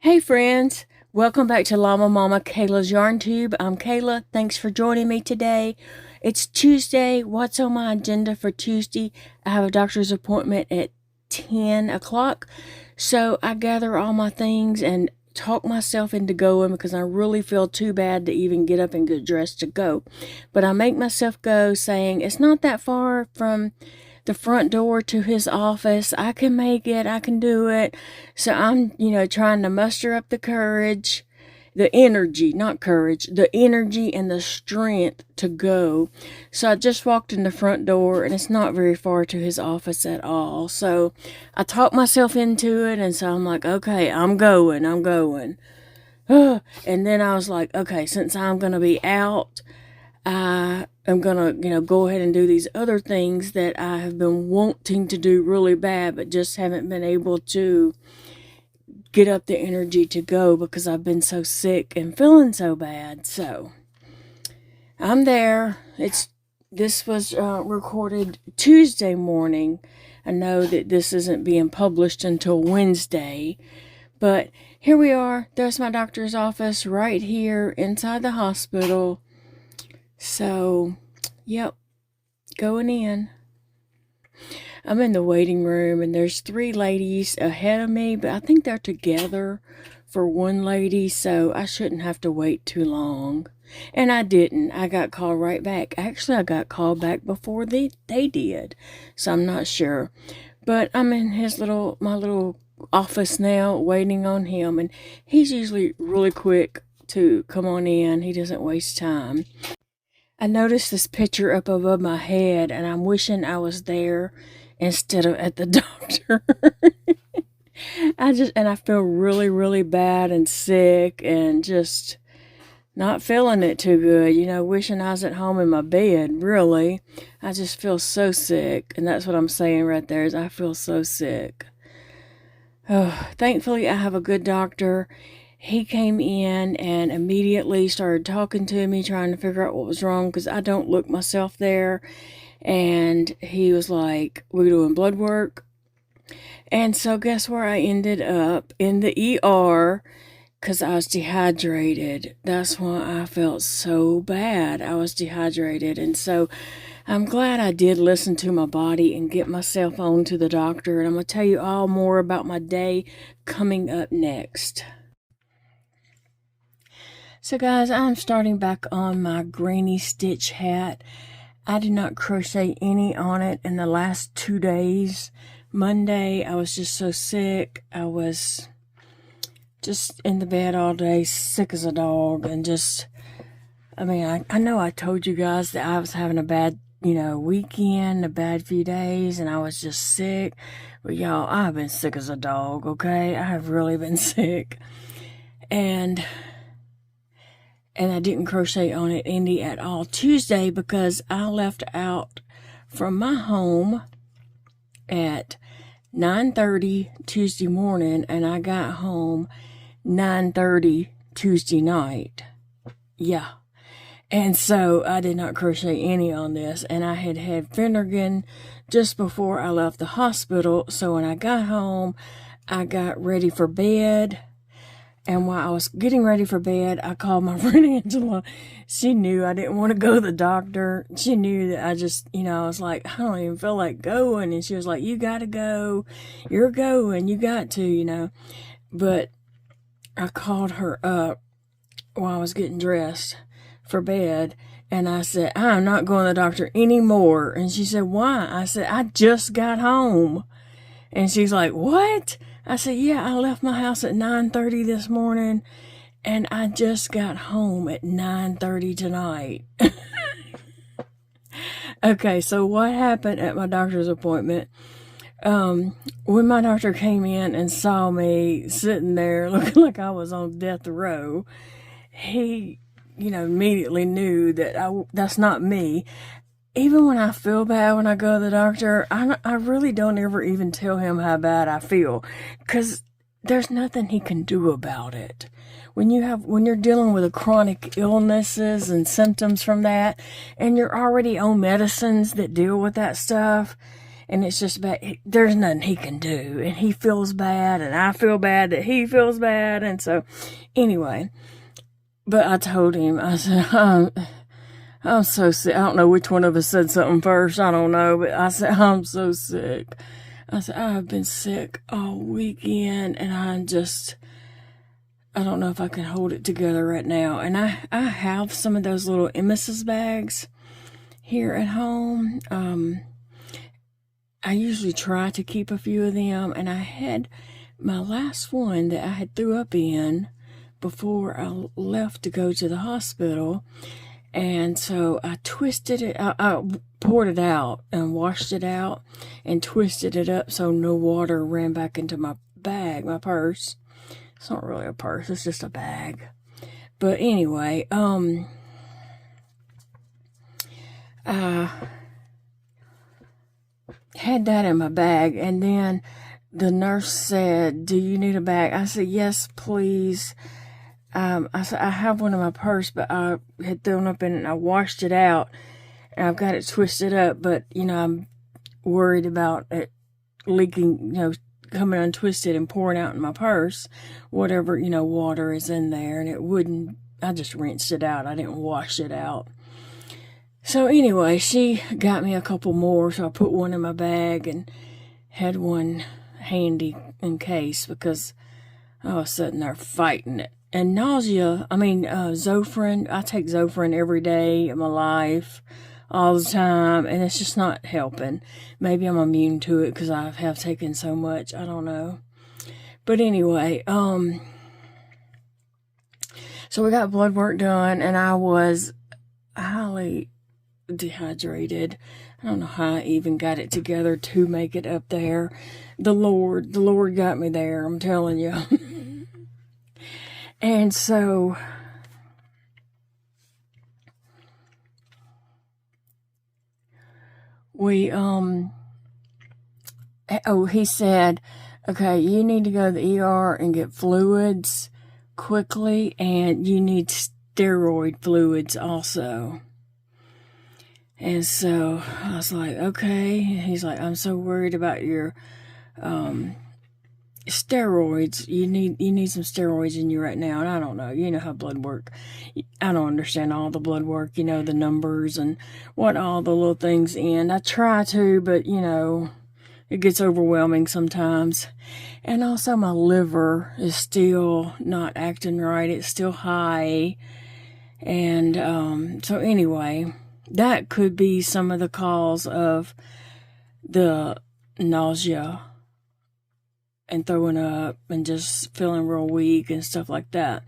Hey friends, welcome back to Llama Mama Kayla's Yarn Tube. I'm Kayla. Thanks for joining me today. It's Tuesday. What's on my agenda for Tuesday? I have a doctor's appointment at 10 o'clock. So I gather all my things and talk myself into going because I really feel too bad to even get up and get dressed to go. But I make myself go saying it's not that far from the front door to his office. I can make it. I can do it. So I'm, trying to muster up the courage, the energy, not courage, the energy and the strength to go. So I just walked in the front door and it's not very far to his office at all. So I talked myself into it. And so I'm like, okay, I'm going. And then I was like, okay, since I'm going to be out, I'm gonna, go ahead and do these other things that I have been wanting to do really bad, but just haven't been able to get up the energy to go because I've been so sick and feeling so bad. So I'm there. This was recorded Tuesday morning. I know that this isn't being published until Wednesday, but here we are. There's my doctor's office right here inside the hospital. So, yep, going in. I'm in the waiting room and there's 3 ladies ahead of me, but I think they're together for one lady, so I shouldn't have to wait too long. And I didn't. I got called right back. Actually, I got called back before they did, so I'm not sure. But I'm in my little office now waiting on him, and he's usually really quick to come on in. He doesn't waste time. I noticed this picture up above my head, and I'm wishing I was there instead of at the doctor. I feel really, really bad and sick and just not feeling it too good. Wishing I was at home in my bed, really. I just feel so sick, and that's what I'm saying right there is I feel so sick. Oh, thankfully, I have a good doctor. He came in and immediately started talking to me, trying to figure out what was wrong because I don't look myself there. And he was like, we're doing blood work. And so guess where I ended up? In the ER because I was dehydrated. That's why I felt so bad. I was dehydrated. And so I'm glad I did listen to my body and get myself on to the doctor. And I'm going to tell you all more about my day coming up next. So guys, I'm starting back on my granny stitch hat. I did not crochet any on it in the last 2 days. Monday, I was just so sick. I was just in the bed all day, sick as a dog. And I know I told you guys that I was having a bad, weekend, a bad few days, and I was just sick. But y'all, I've been sick as a dog, okay? I have really been sick. And I didn't crochet on it any at all Tuesday because I left out from my home at 9:30 Tuesday morning and I got home 9:30 Tuesday night. Yeah. And so I did not crochet any on this, and I had Finnegan just before I left the hospital. So when I got home, I got ready for bed. And while I was getting ready for bed, I called my friend Angela. She knew I didn't want to go to the doctor. She knew that I just, I was like, I don't even feel like going. And she was like, you got to go. You're going. You got to. But I called her up while I was getting dressed for bed. And I said, I'm not going to the doctor anymore. And she said, why? I said, I just got home. And she's like, what? I said, yeah, I left my house at 9:30 this morning, and I just got home at 9:30 tonight. Okay, so what happened at my doctor's appointment? When my doctor came in and saw me sitting there looking like I was on death row, he, immediately knew that that's not me. Even when I feel bad when I go to the doctor, I really don't ever even tell him how bad I feel because there's nothing he can do about it. When you're dealing with chronic illnesses and symptoms from that, and you're already on medicines that deal with that stuff, and it's just bad. There's nothing he can do, and he feels bad, and I feel bad that he feels bad, and so, anyway, but I told him, I said, I'm so sick. I don't know which one of us said something first, I don't know, but I said, I'm so sick. I said, I've been sick all weekend, and I don't know if I can hold it together right now, and I have some of those little emesis bags here at home. I usually try to keep a few of them, and I had my last one that I had threw up in before I left to go to the hospital, and so I twisted it, I poured it out and washed it out and twisted it up so no water ran back into my bag, my purse. It's not really a purse, it's just a bag. But anyway, I had that in my bag, and then the nurse said, do you need a bag? I said, yes, please. I said, I have one in my purse, but I had thrown up in it and I washed it out, and I've got it twisted up, but, I'm worried about it leaking, coming untwisted and pouring out in my purse, whatever, water is in there, and it wouldn't, I just rinsed it out. I didn't wash it out. So anyway, she got me a couple more, so I put one in my bag and had one handy in case, because I was sitting there fighting it. And nausea, Zofran, I take Zofran every day of my life, all the time, and it's just not helping. Maybe I'm immune to it because I have taken so much, I don't know. But anyway, so we got blood work done, and I was highly dehydrated. I don't know how I even got it together to make it up there. The Lord got me there, I'm telling you. And so we he said, okay, you need to go to the ER and get fluids quickly, and you need steroid fluids also. And so I was like, okay. He's like, I'm so worried about your steroids. You need some steroids in you right now. And I don't know. You know how blood work. I don't understand all the blood work, the numbers and what all the little things in. I try to, but it gets overwhelming sometimes. And also my liver is still not acting right. It's still high. And so anyway, that could be some of the cause of the nausea and throwing up and just feeling real weak and stuff like that.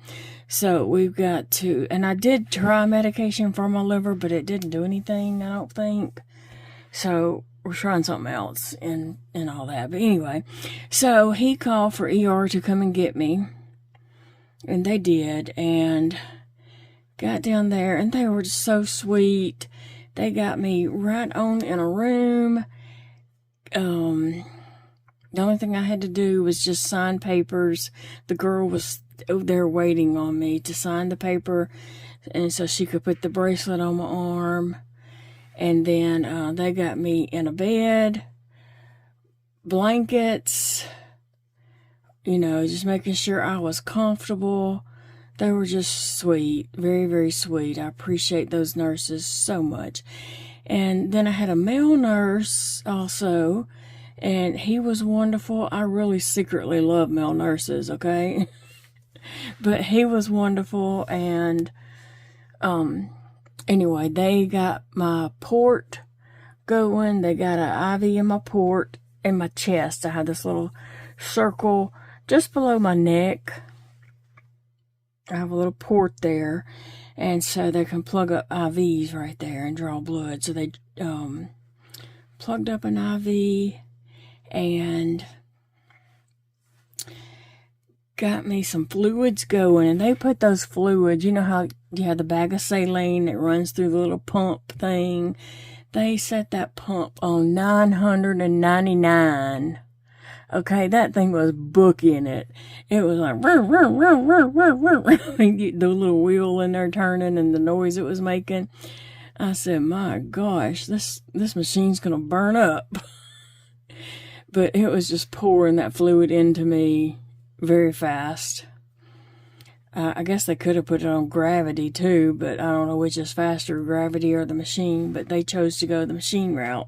So we've got to, and I did try medication for my liver, but it didn't do anything, I don't think. So we're trying something else and all that. But anyway, so he called for ER to come and get me, and they did, and got down there, and they were just so sweet. They got me right on in a room. The only thing I had to do was just sign papers. The girl was over there waiting on me to sign the paper, and so she could put the bracelet on my arm. And then they got me in a bed, blankets, just making sure I was comfortable. They were just sweet, very, very sweet. I appreciate those nurses so much. And then I had a male nurse also, and he was wonderful. I really secretly love male nurses, okay? But he was wonderful, and anyway, they got my port going. They got an IV in my port, in my chest. I had this little circle just below my neck. I have a little port there, and so they can plug up IVs right there and draw blood. So they plugged up an IV and got me some fluids going. And they put those fluids, you know how you have the bag of saline that runs through the little pump thing? They set that pump on 999. Okay, that thing was booking it. It was like, the little wheel in there turning and the noise it was making. I said, my gosh, this machine's gonna burn up. But it was just pouring that fluid into me very fast. I guess they could have put it on gravity too, but I don't know which is faster, gravity or the machine, but they chose to go the machine route.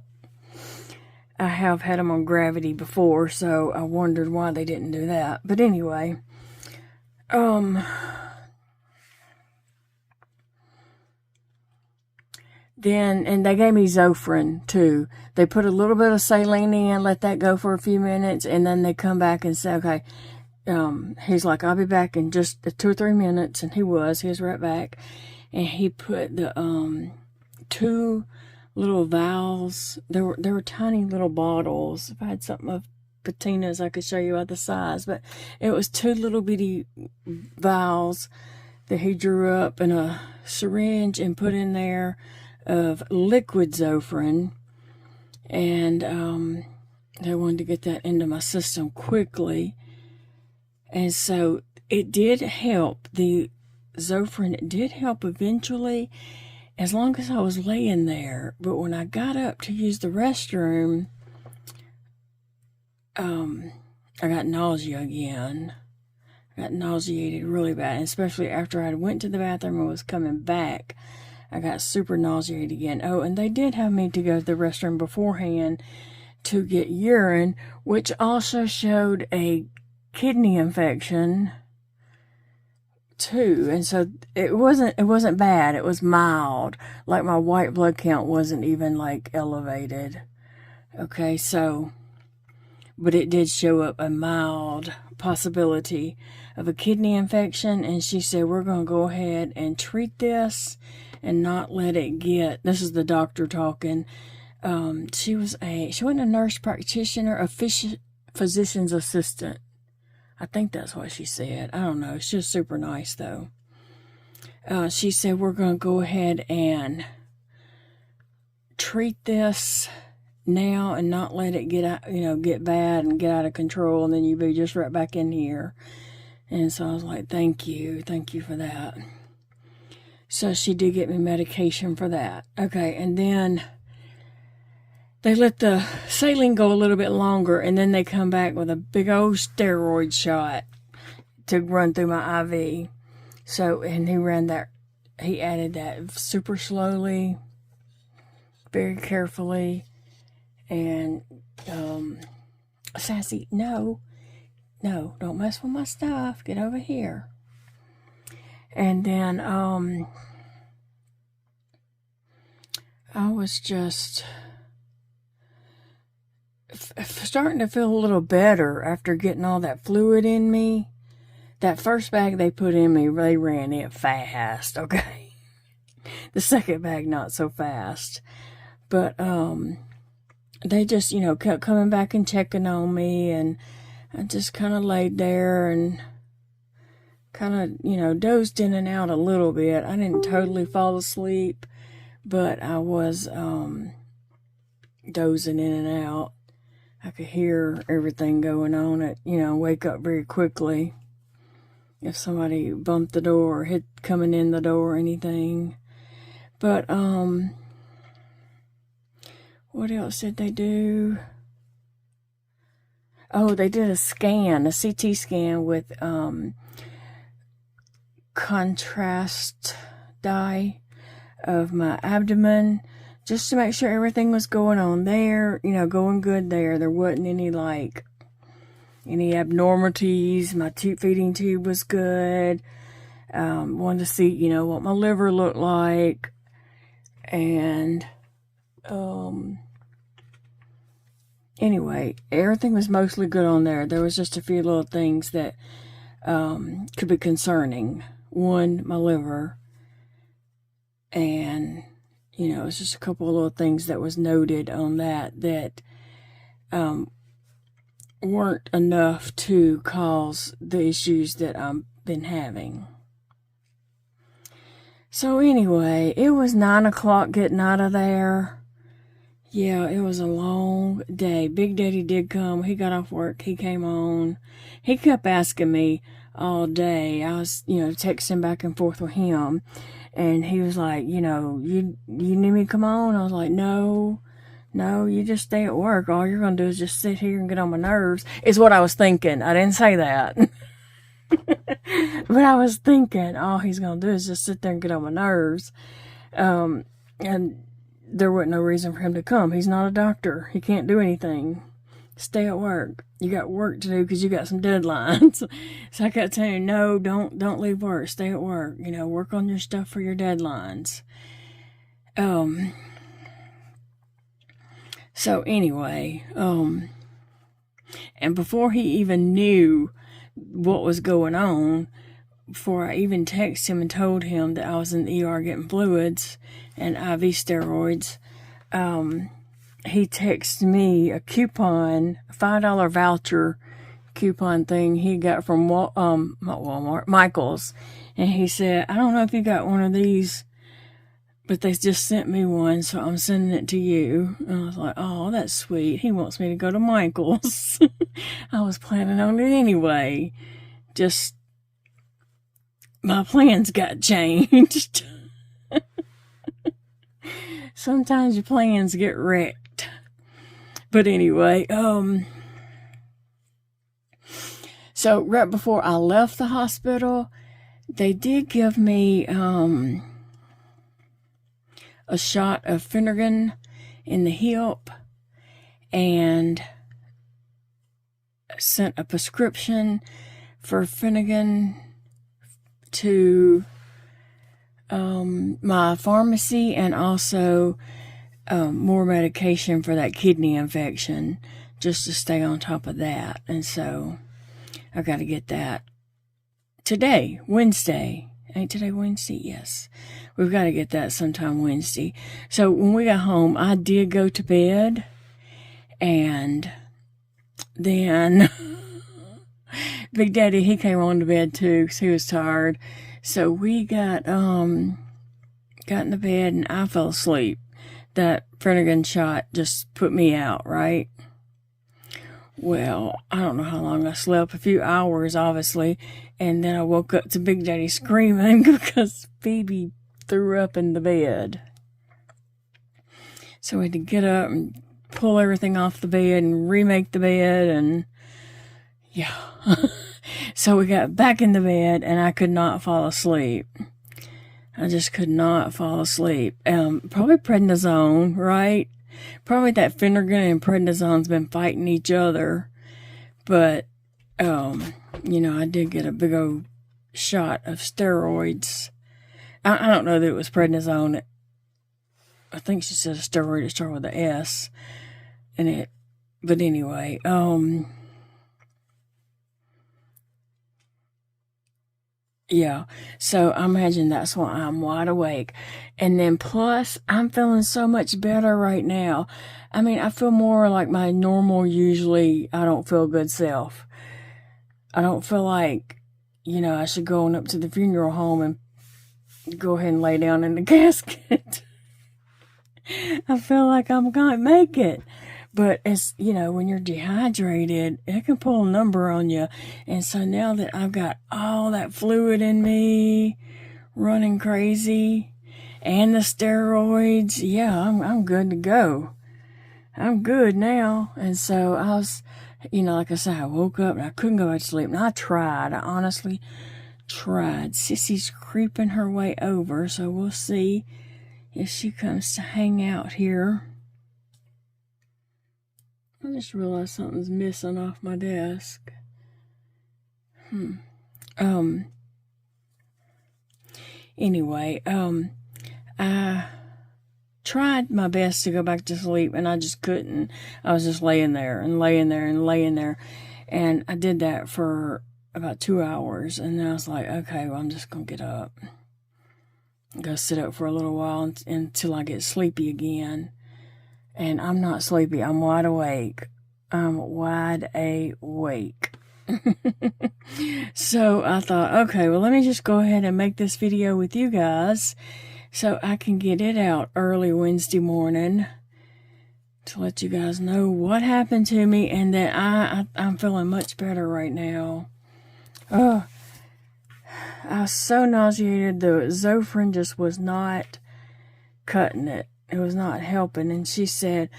I have had them on gravity before, so I wondered why they didn't do that. But anyway, then, and they gave me Zofran too. They put a little bit of saline in, let that go for a few minutes, and then they come back and say, okay, he's like, I'll be back in just 2 or 3 minutes. And he was right back. And he put the, 2 little vials. There were tiny little bottles. If I had something of patina's, I could show you the size, but it was 2 little bitty vials that he drew up in a syringe and put in there of liquid Zofran. And, I wanted to get that into my system quickly. And so it did help. The Zofran did help eventually, as long as I was laying there. But when I got up to use the restroom, I got nausea again. I got nauseated really bad, especially after I went to the bathroom and was coming back. I got super nauseated again. Oh, and they did have me to go to the restroom beforehand to get urine, which also showed a kidney infection too. And so it wasn't bad. It was mild. Like my white blood count wasn't even like elevated. Okay, so, but it did show up a mild possibility of a kidney infection. And she said, we're going to go ahead and treat this and not let it get, this is the doctor talking. She wasn't a nurse practitioner, a physician's assistant. I think that's what she said. I don't know. She was super nice, though. She said, we're going to go ahead and treat this now and not let it get out, get bad and get out of control, and then you be just right back in here. And so I was like, thank you for that. So she did get me medication for that. Okay, and then they let the saline go a little bit longer, and then they come back with a big old steroid shot to run through my IV. So, and he added that super slowly, very carefully, and, Sassy, no, don't mess with my stuff, get over here. And then, I was just starting to feel a little better after getting all that fluid in me. That first bag they put in me, they ran it fast, okay? The second bag, not so fast. But, they just, kept coming back and checking on me, and I just kind of laid there and kind of, dozed in and out a little bit. I didn't totally fall asleep, but I was, dozing in and out. I could hear everything going on. Wake up very quickly if somebody bumped the door or coming in the door or anything. But, what else did they do? Oh, they did a CT scan with, contrast dye of my abdomen, just to make sure everything was going on there, going good there. There wasn't any abnormalities. My feeding tube was good. Wanted to see, what my liver looked like. And, anyway, everything was mostly good on there. There was just a few little things that, could be concerning. One, my liver. And, it's just a couple of little things that was noted on that weren't enough to cause the issues that I've been having. So anyway, it was 9 o'clock getting out of there. Yeah, it was a long day. Big Daddy did come. He got off work. He came on. He kept asking me all day. I was, texting back and forth with him. And he was like, you need me to come on? I was like, no, no, you just stay at work. All you're going to do is just sit here and get on my nerves, is what I was thinking. I didn't say that. But I was thinking, all he's going to do is just sit there and get on my nerves. And there wasn't no reason for him to come. He's not a doctor. He can't do anything. Stay at work. You got work to do because you got some deadlines. So I kept telling him, no, don't leave work. Stay at work. You know, work on your stuff for your deadlines. So anyway, and before he even knew what was going on, before I even texted him and told him that I was in the ER getting fluids and IV steroids, he texted me a coupon, a $5 voucher coupon thing he got from not Walmart, Michael's. And he said, I don't know if you got one of these, but they just sent me one, so I'm sending it to you. And I was like, oh, that's sweet. He wants me to go to Michael's. I was planning on it anyway. Just, my plans got changed. Sometimes your plans get wrecked. But anyway, so right before I left the hospital, they did give me, a shot of Finnegan in the hip and sent a prescription for Finnegan to my pharmacy, and also more medication for that kidney infection, just to stay on top of that. And so I got to get that today, Wednesday. Ain't today Wednesday? Yes. We've got to get that sometime Wednesday. So when we got home, I did go to bed, and then Big Daddy, he came on to bed too because he was tired. So we got in the bed, and I fell asleep. That Finnegan shot just put me out, right? Well, I don't know how long I slept, a few hours, obviously. And then I woke up to Big Daddy screaming because Phoebe threw up in the bed. So we had to get up and pull everything off the bed and remake the bed, and yeah. So we got back in the bed, and I could not fall asleep. I just could not fall asleep. Probably prednisone, right? Probably that Finnegan and prednisone's been fighting each other. But, you know, I did get a big old shot of steroids. I don't know that it was prednisone. I think she said a steroid that started with an S in it. But anyway, yeah, so I imagine that's why I'm wide awake. And then plus, I'm feeling so much better right now. I mean, I feel more like my normal, usually, I don't feel good self. I don't feel like, you know, I should go on up to the funeral home and go ahead and lay down in the casket. I feel like I'm going to make it. But it's, you know, when you're dehydrated, it can pull a number on you. And so now that I've got all that fluid in me running crazy and the steroids, yeah, I'm good to go. I'm good now. And so I was, you know, like I said, I woke up and I couldn't go back to sleep. And I tried. I honestly tried. Sissy's creeping her way over, so we'll see if she comes to hang out here. I just realized something's missing off my desk. Anyway, I tried my best to go back to sleep, and I just couldn't. I was just laying there and laying there and laying there. And I did that for about 2 hours, and then I was like, okay, well, I'm just going to get up. I'm going to sit up for a little while until I get sleepy again. And I'm not sleepy. I'm wide awake. I'm wide awake. So I thought, okay, well, let me just go ahead and make this video with you guys so I can get it out early Wednesday morning to let you guys know what happened to me, and that I'm feeling much better right now. Oh, I was so nauseated. The Zofran just was not cutting it. helping. And she said,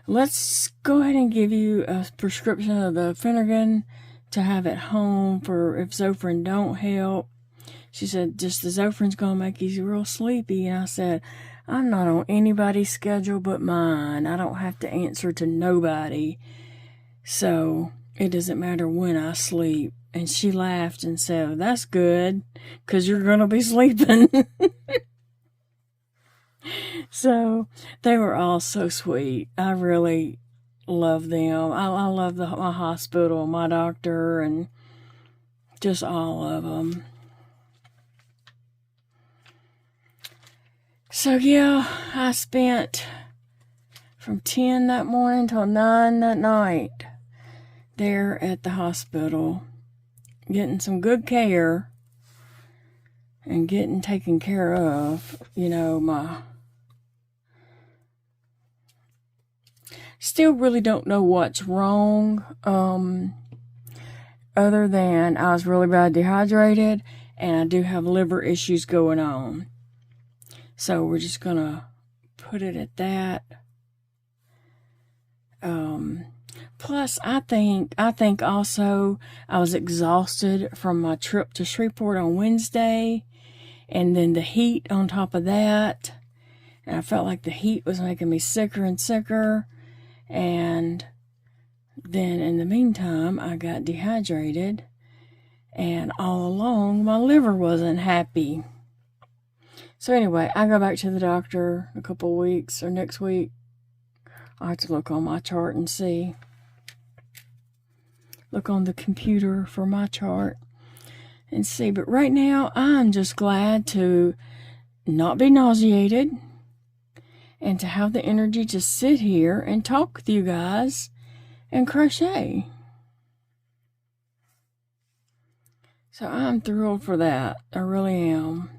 let's go ahead and give you a prescription of the Finnegan to have at home for if Zofran don't help. She said, just the Zofran's going to make you real sleepy. And I said, I'm not on anybody's schedule but mine. I don't have to answer to nobody. So it doesn't matter when I sleep. And she laughed and said, that's good, because you're going to be sleeping. So they were all so sweet. I really love them. I love my hospital, my doctor, and just all of them. So yeah, I spent from 10 that morning till 9 that night there at the hospital, getting some good care and getting taken care of. You know, still really don't know what's wrong, other than I was really bad dehydrated and I do have liver issues going on. So we're just gonna put it at that. Plus, I think also I was exhausted from my trip to Shreveport on Wednesday, and then the heat on top of that. And I felt like the heat was making me sicker and sicker. And then in the meantime, I got dehydrated, and all along my liver wasn't happy. So anyway, I go back to the doctor a couple weeks or next week. I have to look on my chart and see. Look on the computer for my chart and see. But right now, I'm just glad to not be nauseated and to have the energy to sit here and talk with you guys and crochet. So I'm thrilled for that. I really am.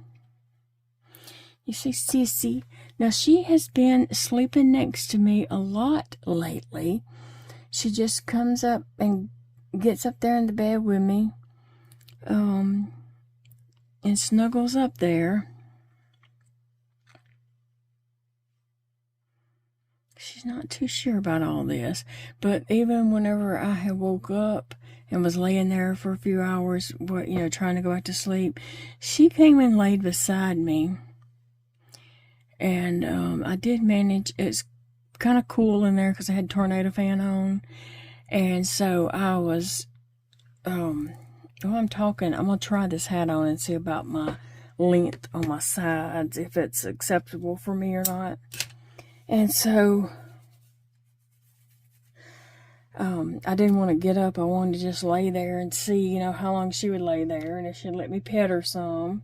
You see Sissy. Now she has been sleeping next to me a lot lately. She just comes up and gets up there in the bed with me. And snuggles up there. She's not too sure about all this. But even whenever I had woke up and was laying there for a few hours, trying to go back to sleep, she came and laid beside me. And I did manage. It's kind of cool in there because I had tornado fan on. And so I was, while I'm talking, I'm going to try this hat on and see about my length on my sides, if it's acceptable for me or not. And so I didn't want to get up. I wanted to just lay there and see, how long she would lay there and if she'd let me pet her some.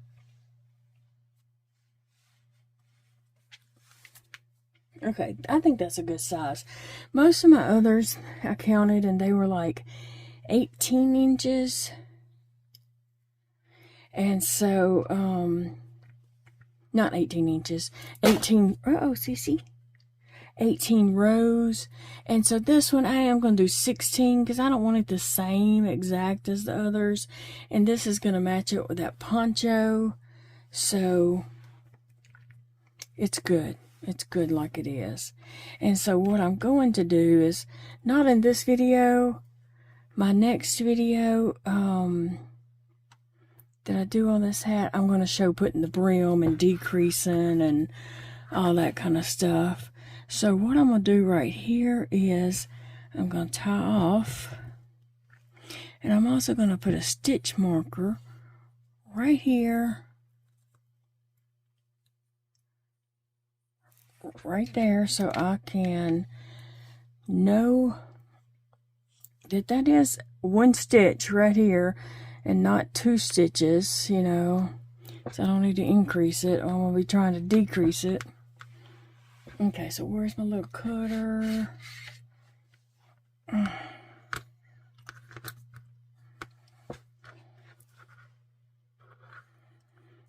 Okay, I think that's a good size. Most of my others, I counted, and they were like 18 inches. And so, not 18 inches, 18 rows. And so this one, I am going to do 16 because I don't want it the same exact as the others. And this is going to match it with that poncho. So, it's good. It's good like it is. And so what I'm going to do is, not in this video, my next video, that I do on this hat, I'm going to show putting the brim and decreasing and all that kind of stuff. So what I'm going to do right here is, I'm going to tie off, and I'm also going to put a stitch marker right here, right there, so I can know that that is one stitch right here and not two stitches, so I don't need to increase it. I'm going to be trying to decrease it. Okay, so where's my little cutter?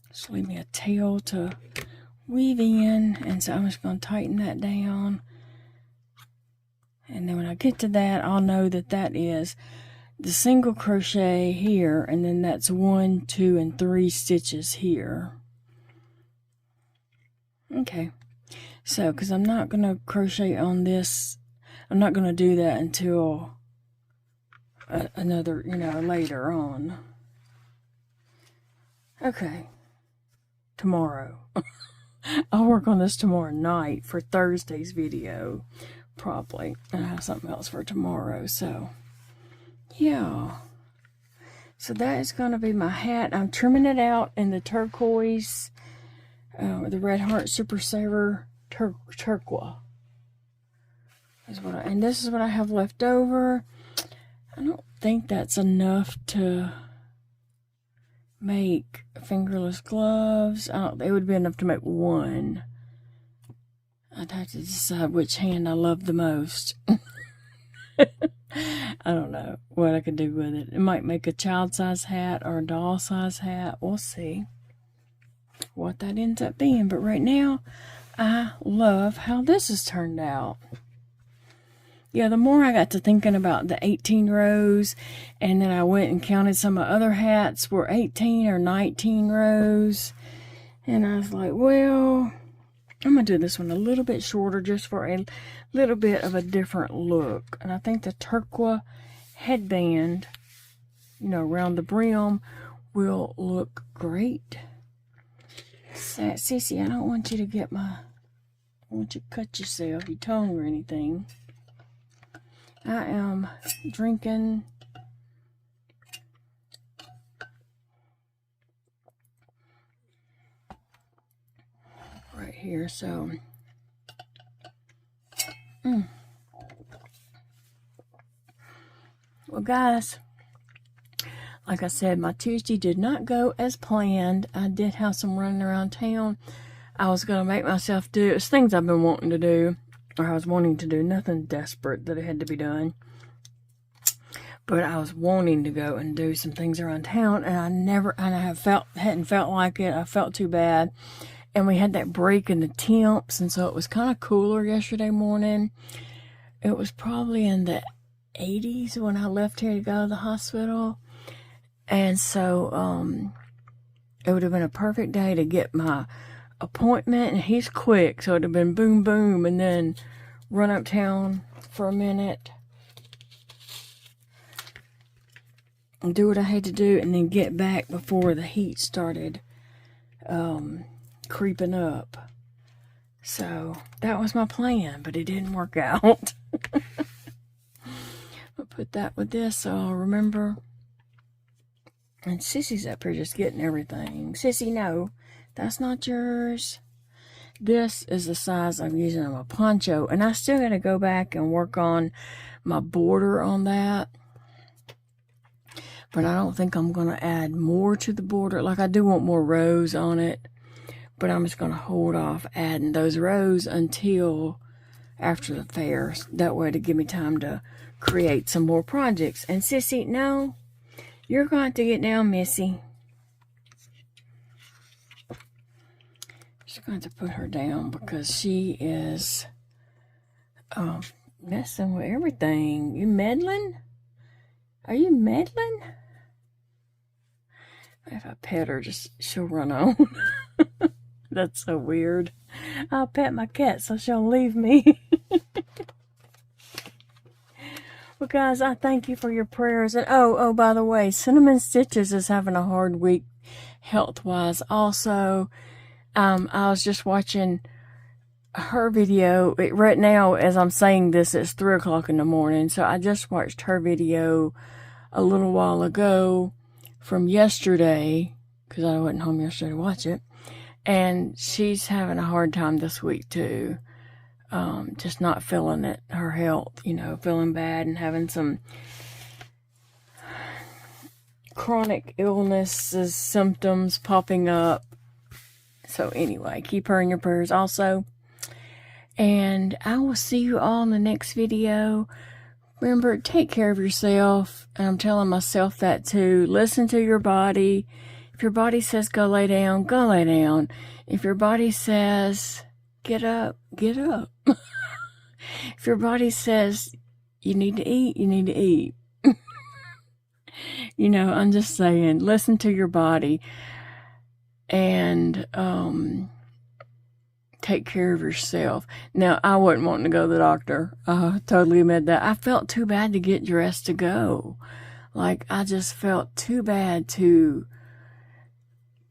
Just leave me a tail to weave in, and so I'm just going to tighten that down, and then when I get to that, I'll know that that is the single crochet here, and then that's 1, 2, and 3 stitches here. Okay, So, because I'm not going to crochet on this, I'm not going to do that until another, later on. Okay, tomorrow. I'll work on this tomorrow night for Thursday's video, probably. And I have something else for tomorrow, so, yeah. So that is going to be my hat. I'm trimming it out in the turquoise, the Red Heart Super Saver turquoise. And this is what I have left over. I don't think that's enough to make fingerless gloves. It would be enough to make one. I'd have to decide which hand I love the most. I don't know what I could do with it. It might make a child-size hat or a doll-size hat. We'll see what that ends up being. But right now, I love how this has turned out. Yeah, the more I got to thinking about the 18 rows, and then I went and counted some of other hats were 18 or 19 rows. And I was like, well, I'm going to do this one a little bit shorter just for a little bit of a different look. And I think the turquoise headband, around the brim will look great. Sissy, I don't want you to I want you to cut yourself, your tongue or anything. I am drinking right here, so well, guys, like I said, my Tuesday did not go as planned. I did have some running around town. I was going to make myself do, it's things I've been wanting to do, or I was wanting to do, nothing desperate that it had to be done. But I was wanting to go and do some things around town, and hadn't felt like it. I felt too bad. And we had that break in the temps, and so it was kind of cooler yesterday morning. It was probably in the 80s when I left here to go to the hospital. And so it would have been a perfect day to get my appointment, and he's quick, so it would have been boom, boom, and then run uptown for a minute and do what I had to do, and then get back before the heat started creeping up. So that was my plan, but it didn't work out. I'll put that with this so I'll remember. And Sissy's up here just getting everything. Sissy, no, that's not yours. This is the size I'm using on my poncho, and I still got to go back and work on my border on that. But I don't think I'm going to add more to the border. Like, I do want more rows on it, but I'm just going to hold off adding those rows until after the fair. That way to give me time to create some more projects. And Sissy, no, you're going to get down, Missy. Just going to put her down because she is messing with everything. You meddling? Are you meddling? If I pet her, she'll run on. That's so weird. I'll pet my cat so she'll leave me. Well, guys, I thank you for your prayers. And oh, by the way, Cinnamon Stitches is having a hard week health-wise. Also, I was just watching her video. Right now, as I'm saying this, it's 3 o'clock in the morning. So I just watched her video a little while ago from yesterday, because I wasn't home yesterday to watch it. And she's having a hard time this week, too. Just not feeling it, her health, feeling bad and having some chronic illnesses, symptoms popping up. So anyway, keep her in your prayers also. And I will see you all in the next video. Remember, take care of yourself. And I'm telling myself that too. Listen to your body. If your body says go lay down, go lay down. If your body says get up, get up. If your body says you need to eat, you need to eat. I'm just saying, listen to your body. And take care of yourself. Now, I wasn't wanting to go to the doctor. I totally admit that. I felt too bad to get dressed to go. Like, I just felt too bad to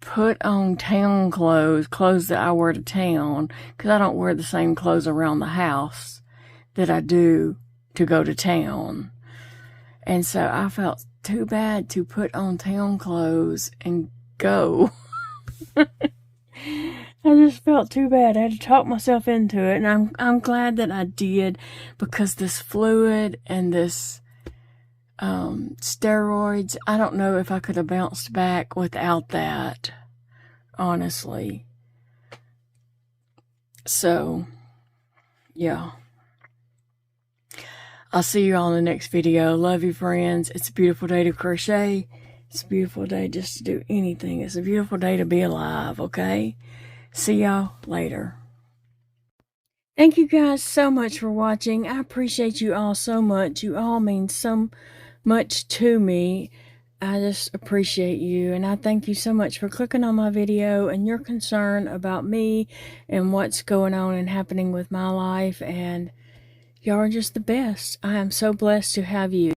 put on town clothes that I wear to town, because I don't wear the same clothes around the house that I do to go to town. And so I felt too bad to put on town clothes and go. I just felt too bad. I had to talk myself into it, and I'm glad that I did, because this fluid and this steroids, I don't know if I could have bounced back without that, honestly. So, yeah. I'll see you all in the next video. Love you, friends. It's a beautiful day to crochet. It's a beautiful day just to do anything. It's a beautiful day to be alive, okay? See y'all later. Thank you guys so much for watching. I appreciate you all so much. You all mean so much to me. I just appreciate you, and I thank you so much for clicking on my video and your concern about me and what's going on and happening with my life, and y'all are just the best. I am so blessed to have you.